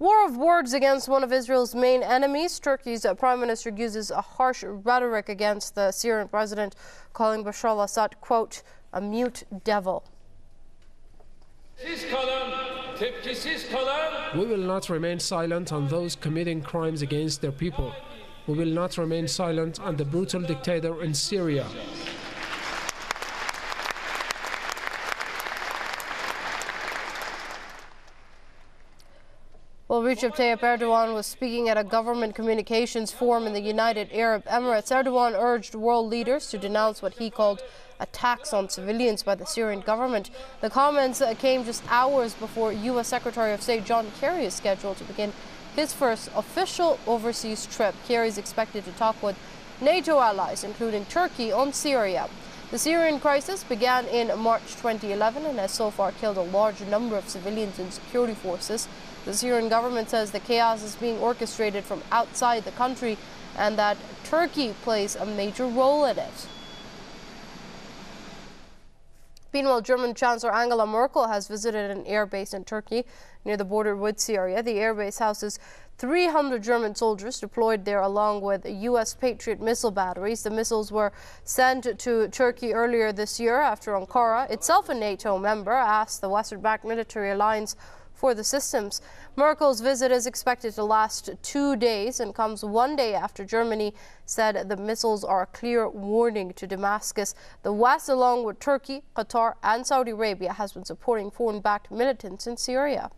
War of words against one of Israel's main enemies. Turkey's prime minister uses a harsh rhetoric against the Syrian president, calling Bashar al-Assad, quote, a mute devil. We will not remain silent on those committing crimes against their people. We will not remain silent on the brutal dictator in Syria. Well, Recep Tayyip Erdogan was speaking at a government communications forum in the United Arab Emirates. Erdogan urged world leaders to denounce what he called attacks on civilians by the Syrian government. The comments came just hours before U.S. Secretary of State John Kerry is scheduled to begin his first official overseas trip. Kerry is expected to talk with NATO allies, including Turkey, on Syria. The Syrian crisis began in March 2011 and has so far killed a large number of civilians and security forces. The Syrian government says the chaos is being orchestrated from outside the country and that Turkey plays a major role in it. Meanwhile, German Chancellor Angela Merkel has visited an airbase in Turkey near the border with Syria. The airbase houses 300 German soldiers deployed there along with U.S. Patriot missile batteries. The missiles were sent to Turkey earlier this year after Ankara, itself a NATO member, asked the Western-backed military alliance for the systems. Merkel's visit is expected to last 2 days and comes one day after Germany said the missiles are a clear warning to Damascus. The West, along with Turkey, Qatar and Saudi Arabia, has been supporting foreign-backed militants in Syria.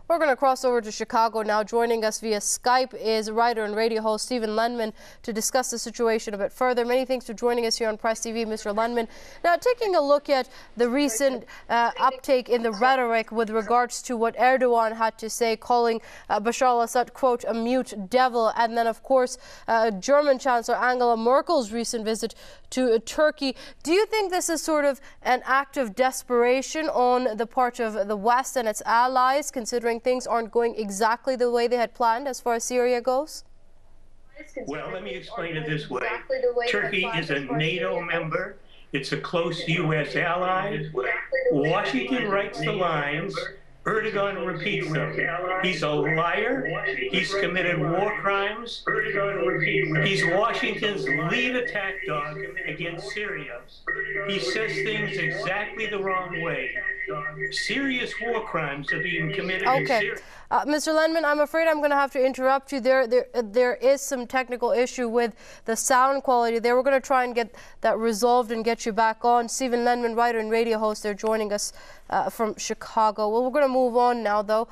We're going to cross over to Chicago now. Joining us via Skype is writer and radio host Stephen Lendman to discuss the situation a bit further. Many thanks for joining us here on Press TV, Mr. Lendman. Now, taking a look at the recent uptake in the rhetoric with regards to what Erdogan had to say, calling Bashar al-Assad, quote, a mute devil, and then, of course, German Chancellor Angela Merkel's recent visit to Turkey. Do you think this is sort of an act of desperation on the part of the West and its allies, considering things aren't going exactly the way they had planned as far as Syria goes? Well, let me explain it this way. Turkey is a NATO member. It's a close U.S. ally. Washington writes the lines. Erdogan repeats them. He's a liar. He's committed war crimes. He's Washington's lead attack dog against Syria. He says things exactly the wrong way. Serious war crimes are being committed in Syria. Mr. Lendman, I'm afraid I'm going to have to interrupt you. There is some technical issue with the sound quality there. We're going to try and get that resolved and get you back on. Stephen Lendman, writer and radio host, they're joining us from Chicago. Well, we're going to move on now, though.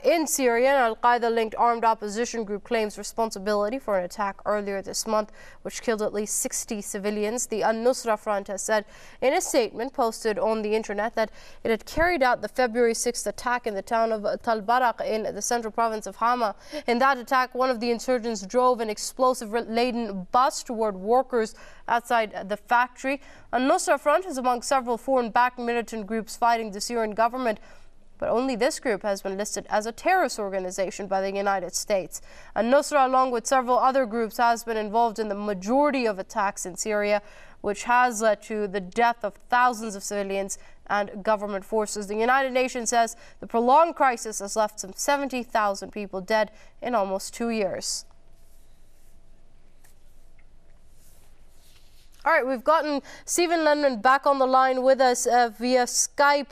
In Syria, an al-Qaeda-linked armed opposition group claims responsibility for an attack earlier this month, which killed at least 60 civilians. The al-Nusra Front has said in a statement posted on the internet that it had carried out the February 6th attack in the town of Tal Barak in the central province of Hama. In that attack, one of the insurgents drove an explosive-laden bus toward workers outside the factory. Al-Nusra Front is among several foreign-backed militant groups fighting the Syrian government, but only this group has been listed as a terrorist organization by the United States. Al-Nusra, along with several other groups, has been involved in the majority of attacks in Syria, which has led to the death of thousands of civilians and government forces. The United Nations says the prolonged crisis has left some 70,000 people dead in almost 2 years. All right, we've gotten Stephen Lendman back on the line with us via Skype.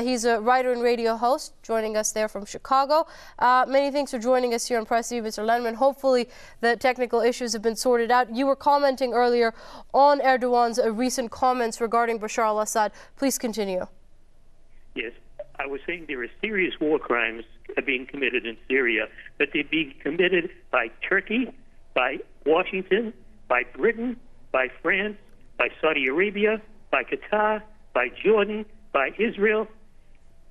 He's a writer and radio host, joining us there from Chicago. Many thanks for joining us here on Press TV, Mr. Lendman. Hopefully the technical issues have been sorted out. You were commenting earlier on Erdogan's recent comments regarding Bashar al-Assad. Please continue. Yes, I was saying there are serious war crimes being committed in Syria, but they're being committed by Turkey, by Washington, by Britain, by France, by Saudi Arabia, by Qatar, by Jordan, by Israel.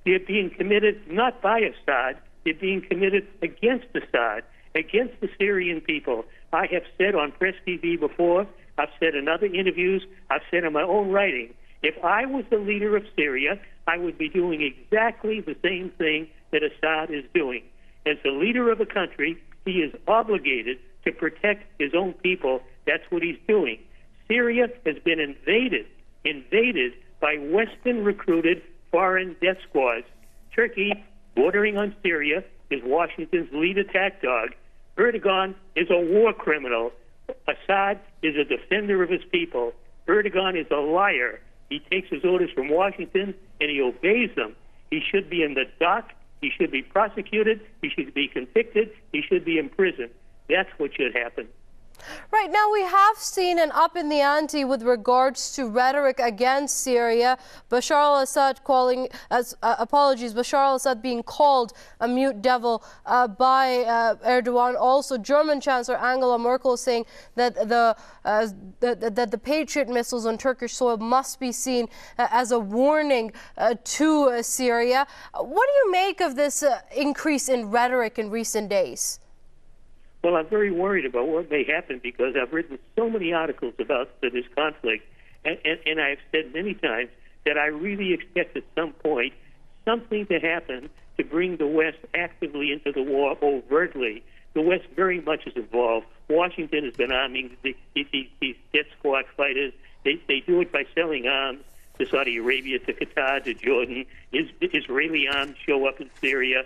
They're being committed not by Assad, they're being committed against Assad, against the Syrian people. I have said on Press TV before, I've said in other interviews, I've said in my own writing, if I was the leader of Syria, I would be doing exactly the same thing that Assad is doing. As the leader of a country, he is obligated to protect his own people. That's what he's doing. Syria has been invaded by Western-recruited foreign death squads. Turkey, bordering on Syria, is Washington's lead attack dog. Erdogan is a war criminal. Assad is a defender of his people. Erdogan is a liar. He takes his orders from Washington and he obeys them. He should be in the dock. He should be prosecuted. He should be convicted. He should be imprisoned. That's what should happen. Right, now we have seen an up in the ante with regards to rhetoric against Syria. Bashar al-Assad Bashar al-Assad being called a mute devil by Erdogan. Also, German Chancellor Angela Merkel saying that the Patriot missiles on Turkish soil must be seen as a warning to Syria. What do you make of this increase in rhetoric in recent days? Well, I'm very worried about what may happen because I've written so many articles about this conflict, and I've said many times that I really expect at some point something to happen to bring the West actively into the war overtly. The West very much is involved. Washington has been arming these death squad fighters. They do it by selling arms to Saudi Arabia, to Qatar, to Jordan. Israeli arms show up in Syria.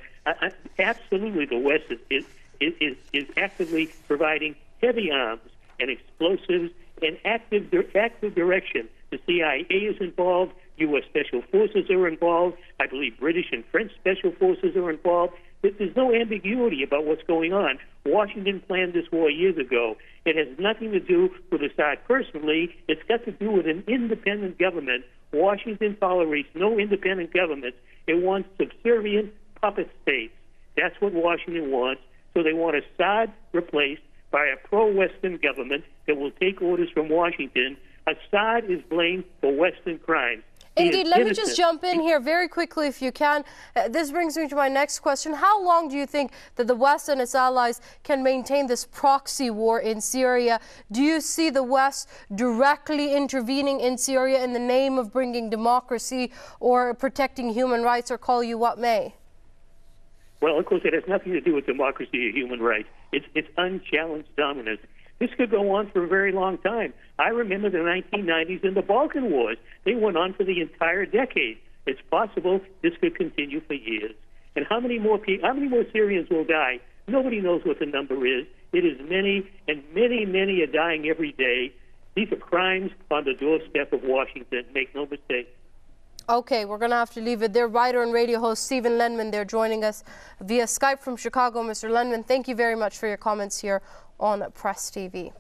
Absolutely, the West is actively providing heavy arms and explosives and active direction. The CIA is involved. U.S. Special Forces are involved. I believe British and French Special Forces are involved. There's no ambiguity about what's going on. Washington planned this war years ago. It has nothing to do with Assad personally. It's got to do with an independent government. Washington tolerates no independent governments. It wants subservient puppet states. That's what Washington wants. So they want Assad replaced by a pro-Western government that will take orders from Washington. Assad is blamed for Western crimes. Indeed, let me just jump in here very quickly if you can. This brings me to my next question. How long do you think that the West and its allies can maintain this proxy war in Syria? Do you see the West directly intervening in Syria in the name of bringing democracy or protecting human rights, or call you what may? Well, of course, it has nothing to do with democracy or human rights. It's unchallenged dominance. This could go on for a very long time. I remember the 1990s and the Balkan Wars. They went on for the entire decade. It's possible this could continue for years. And how many more Syrians will die? Nobody knows what the number is. It is many, and many are dying every day. These are crimes on the doorstep of Washington. Make no mistake. Okay, we're going to have to leave it there. Writer and radio host Stephen Lendman, they're joining us via Skype from Chicago. Mr. Lendman, thank you very much for your comments here on Press TV.